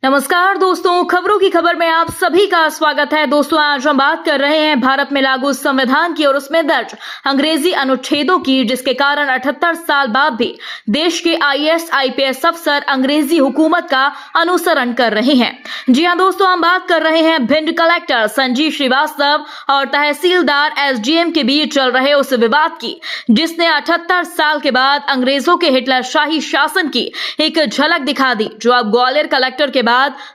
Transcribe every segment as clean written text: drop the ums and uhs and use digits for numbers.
नमस्कार दोस्तों, खबरों की खबर में आप सभी का स्वागत है। दोस्तों, आज हम बात कर रहे हैं भारत में लागू संविधान की और उसमें दर्ज अंग्रेजी अनुच्छेदों की, जिसके कारण 78 साल बाद भी देश के IAS IPS अफसर अंग्रेजी हुकूमत का अनुसरण कर रहे हैं। जी हां दोस्तों, हम बात कर रहे हैं भिंड कलेक्टर संजीव श्रीवास्तव और तहसीलदार SDM के बीच चल रहे उस विवाद की, जिसने 78 साल के बाद अंग्रेजों के हिटलरशाही शासन की एक झलक दिखा दी, जो अब ग्वालियर कलेक्टर के बाद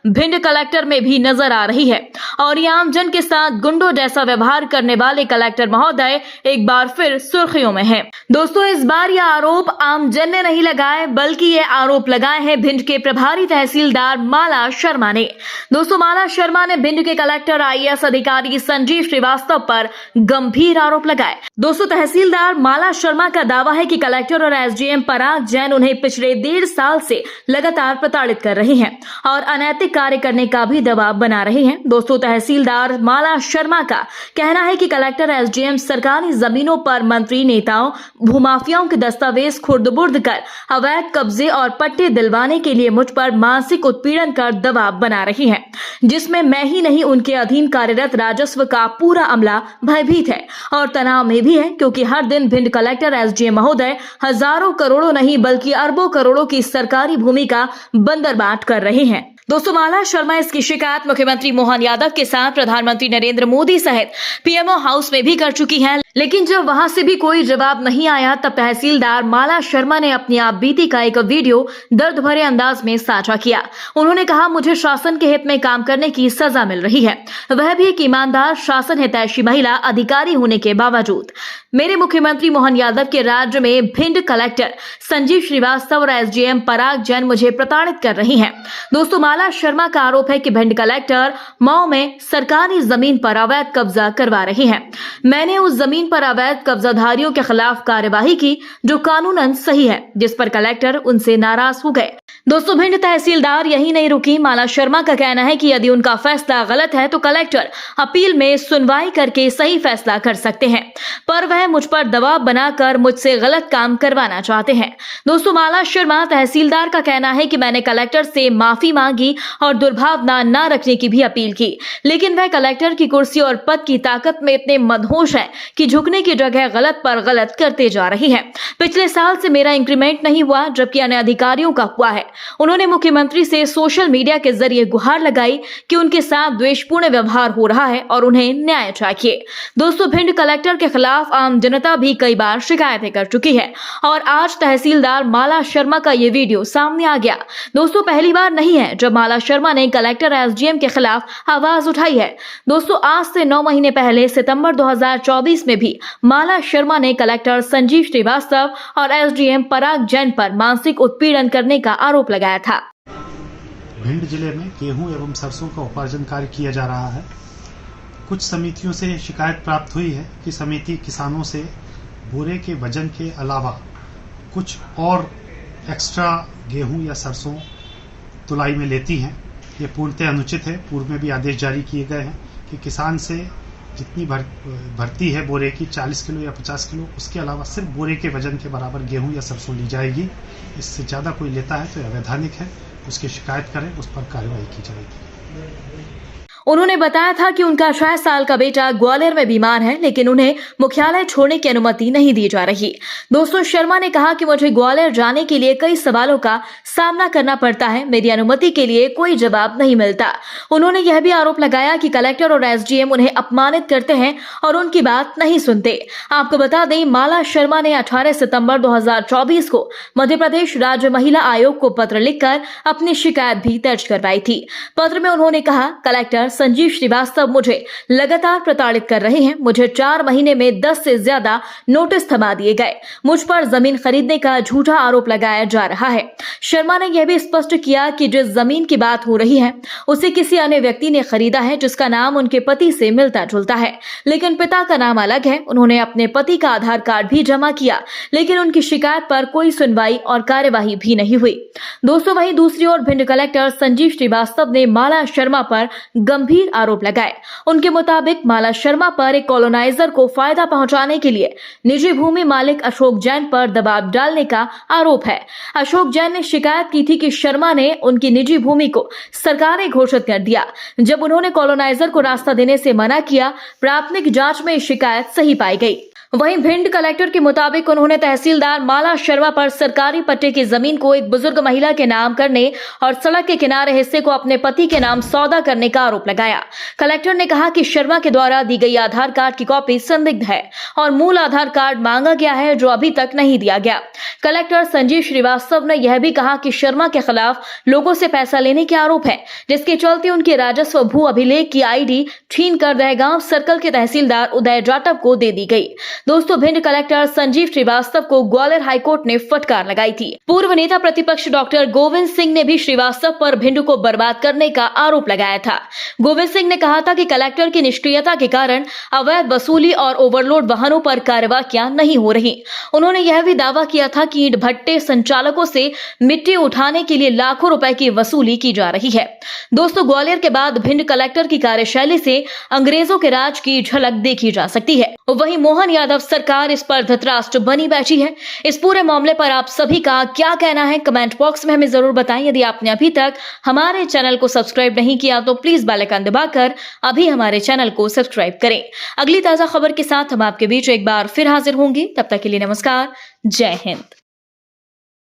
भिंड कलेक्टर में भी नजर आ रही है। और ये आमजन के साथ गुंडों जैसा व्यवहार करने वाले कलेक्टर महोदय एक बार फिर सुर्खियों में हैं। दोस्तों, इस बार यह आरोप आमजन ने नहीं लगाए, बल्कि ये आरोप लगाए हैं भिंड के प्रभारी तहसीलदार माला शर्मा ने। दोस्तों, माला शर्मा ने भिंड के कलेक्टर IAS अधिकारी संजीव श्रीवास्तव पर गंभीर आरोप लगाए। दोस्तों, तहसीलदार माला शर्मा का दावा है कि कलेक्टर और SDM पराग जैन उन्हें पिछले 1.5 साल से लगातार प्रताड़ित कर रहे हैं और अनैतिक कार्य करने का भी दबाव बना रहे हैं। दोस्तों, तहसीलदार माला शर्मा का कहना है कि कलेक्टर SDM सरकारी जमीनों पर मंत्री, नेताओं, भूमाफियाओं के दस्तावेज खुर्द-बुर्द कर अवैध कब्जे और पट्टे दिलवाने के लिए मुझ पर मानसिक उत्पीड़न कर दबाव बना रही हैं, जिसमें मैं ही नहीं उनके अधीन कार्यरत राजस्व का पूरा अमला भयभीत है और तनाव में भी है, क्योंकि हर दिन भिंड कलेक्टर SDM महोदय हजारों करोड़ों नहीं बल्कि अरबों करोड़ों की सरकारी भूमि का बंदरबाट कर रहे हैं। दोस्तों, माला शर्मा इसकी शिकायत मुख्यमंत्री मोहन यादव के साथ प्रधानमंत्री नरेंद्र मोदी सहित PMO हाउस में भी कर चुकी हैं, लेकिन जब वहां से भी कोई जवाब नहीं आया, तब तहसीलदार माला शर्मा ने अपनी आपबीती का एक वीडियो दर्द भरे अंदाज में साझा किया। उन्होंने कहा, मुझे शासन के हित में काम करने की सजा मिल रही है, वह भी एक ईमानदार शासन हितैषी महिला अधिकारी होने के बावजूद। मेरे मुख्यमंत्री मोहन यादव के राज्य में भिंड कलेक्टर संजीव श्रीवास्तव और SDM पराग जैन मुझे प्रताड़ित कर रही हैं। दोस्तों, माला शर्मा का आरोप है कि भिंड कलेक्टर मऊ में सरकारी जमीन पर अवैध कब्जा करवा रही हैं। मैंने उस जमीन पर अवैध कब्जाधारियों के खिलाफ कार्यवाही की, जो कानूनन सही है, जिस पर कलेक्टर उनसे नाराज हो गए। दोस्तों, भिंड तहसीलदार यही नहीं रुकी। माला शर्मा का कहना है कि यदि उनका फैसला गलत है तो कलेक्टर अपील में सुनवाई करके सही फैसला कर सकते हैं, पर वह मुझ पर दबाव बनाकर मुझसे गलत काम करवाना चाहते हैं। दोस्तों, माला शर्मा तहसीलदार का कहना है कि मैंने कलेक्टर से माफी मांगी और दुर्भावना न रखने की भी अपील की, लेकिन वह कलेक्टर की कुर्सी और पद की ताकत में इतने मदहोश है कि झुकने की जगह गलत पर गलत करते जा रही है। पिछले साल से मेरा इंक्रीमेंट नहीं हुआ, जबकि अन्य अधिकारियों का हुआ है। उन्होंने मुख्यमंत्री से सोशल मीडिया के जरिए गुहार लगाई कि उनके साथ द्वेषपूर्ण व्यवहार हो रहा है और उन्हें न्याय चाहिए। दोस्तों, भिंड कलेक्टर के खिलाफ आम जनता भी कई बार शिकायतें कर चुकी है और आज तहसीलदार माला शर्मा का ये वीडियो सामने आ गया। दोस्तों, पहली बार नहीं है जब माला शर्मा ने कलेक्टर SDM के खिलाफ आवाज उठाई है। दोस्तों, आज से 9 महीने पहले सितंबर 2024 में भी माला शर्मा ने कलेक्टर संजीव श्रीवास्तव और SDM पराग जैन पर मानसिक उत्पीड़न करने का आरोप लगाया था। भिंड जिले में गेहूं एवं सरसों का उपार्जन कार्य किया जा रहा है। कुछ समितियों से शिकायत प्राप्त हुई है कि समिति किसानों से बोरे के वजन के अलावा कुछ और एक्स्ट्रा गेहूं या सरसों तुलाई में लेती हैं। ये पूर्णतः अनुचित है। पूर्व में भी आदेश जारी किए गए हैं कि किसान से जितनी भर्ती है बोरे की 40 किलो या 50 किलो, उसके अलावा सिर्फ बोरे के वजन के बराबर गेहूं या सरसों ली जाएगी। इससे ज्यादा कोई लेता है तो अवैधानिक है, उसकी शिकायत करें, उस पर कार्रवाई की जाएगी। उन्होंने बताया था कि उनका 6 साल का बेटा ग्वालियर में बीमार है, लेकिन उन्हें मुख्यालय छोड़ने की अनुमति नहीं दी जा रही। दोस्तों, शर्मा ने कहा कि मुझे ग्वालियर जाने के लिए कई सवालों का सामना करना पड़ता है, मेरी अनुमति के लिए कोई जवाब नहीं मिलता। उन्होंने यह भी आरोप लगाया कि कलेक्टर और SDM उन्हें अपमानित करते हैं और उनकी बात नहीं सुनते। आपको बता दें, माला शर्मा ने 18 सितंबर 2024 को मध्य प्रदेश राज्य महिला आयोग को पत्र लिखकर अपनी शिकायत भी दर्ज करवाई थी। पत्र में उन्होंने कहा, कलेक्टर संजीव श्रीवास्तव मुझे लगातार प्रताड़ित कर रहे हैं। मुझे 4 महीने में 10 से ज्यादा नोटिस थमा दिए गए। मुझ पर जमीन खरीदने का झूठा आरोप लगाया जा रहा है। शर्मा ने यह भी स्पष्ट किया कि जिस जमीन की बात हो रही है उसे किसी अन्य व्यक्ति ने खरीदा है, जिसका नाम उनके पति से मिलता जुलता है, लेकिन पिता का नाम अलग है। उन्होंने अपने पति का आधार कार्ड भी जमा किया, लेकिन उनकी शिकायत पर कोई सुनवाई और कार्यवाही भी नहीं हुई। दोस्तों, वहीं दूसरी ओर भिंड कलेक्टर संजीव श्रीवास्तव ने माला शर्मा पर गंभीर आरोप लगाए। उनके मुताबिक माला शर्मा पर एक कॉलोनाइजर को फायदा पहुंचाने के लिए निजी भूमि मालिक अशोक जैन पर दबाव डालने का आरोप है। अशोक जैन ने शिकायत की थी कि शर्मा ने उनकी निजी भूमि को सरकारी घोषित कर दिया जब उन्होंने कॉलोनाइजर को रास्ता देने से मना किया। प्राथमिक जांच में शिकायत सही पाई गई। वहीं भिंड कलेक्टर के मुताबिक उन्होंने तहसीलदार माला शर्मा पर सरकारी पट्टे की जमीन को एक बुजुर्ग महिला के नाम करने और सड़क के किनारे हिस्से को अपने पति के नाम सौदा करने का आरोप लगाया। कलेक्टर ने कहा कि शर्मा के द्वारा दी गई आधार कार्ड की कॉपी संदिग्ध है और मूल आधार कार्ड मांगा गया है जो अभी तक नहीं दिया गया। कलेक्टर संजीव श्रीवास्तव ने यह भी कहा कि शर्मा के खिलाफ लोगों से पैसा लेने के आरोप है, जिसके चलते उनके राजस्व भू अभिलेख की आईडी छीन कर दहगांव सर्कल के तहसीलदार उदय जाटव को दे दी गई। दोस्तों, भिंड कलेक्टर संजीव श्रीवास्तव को ग्वालियर हाईकोर्ट ने फटकार लगाई थी। पूर्व नेता प्रतिपक्ष डॉक्टर गोविंद सिंह ने भी श्रीवास्तव पर भिंड को बर्बाद करने का आरोप लगाया था। गोविंद सिंह ने कहा था कि कलेक्टर की निष्क्रियता के कारण अवैध वसूली और ओवरलोड वाहनों पर कार्यवाहियां नहीं हो रही। उन्होंने यह भी दावा किया था कि ईंट भट्टे संचालकों से मिट्टी उठाने के लिए लाखों रुपए की वसूली की जा रही है। दोस्तों, ग्वालियर के बाद भिंड कलेक्टर की कार्यशैली से अंग्रेजों के राज की झलक देखी जा सकती है। वहीं मोहन यादव सरकार इस पर धृतराष्ट्र बनी बैठी है। इस पूरे मामले पर आप सभी का क्या कहना है, कमेंट बॉक्स में हमें जरूर बताएं। यदि आपने अभी तक हमारे चैनल को सब्सक्राइब नहीं किया तो प्लीज बेल आइकन दबाकर अभी हमारे चैनल को सब्सक्राइब करें। अगली ताजा खबर के साथ हम आपके बीच एक बार फिर हाजिर होंगे। तब तक के लिए नमस्कार, जय हिंद।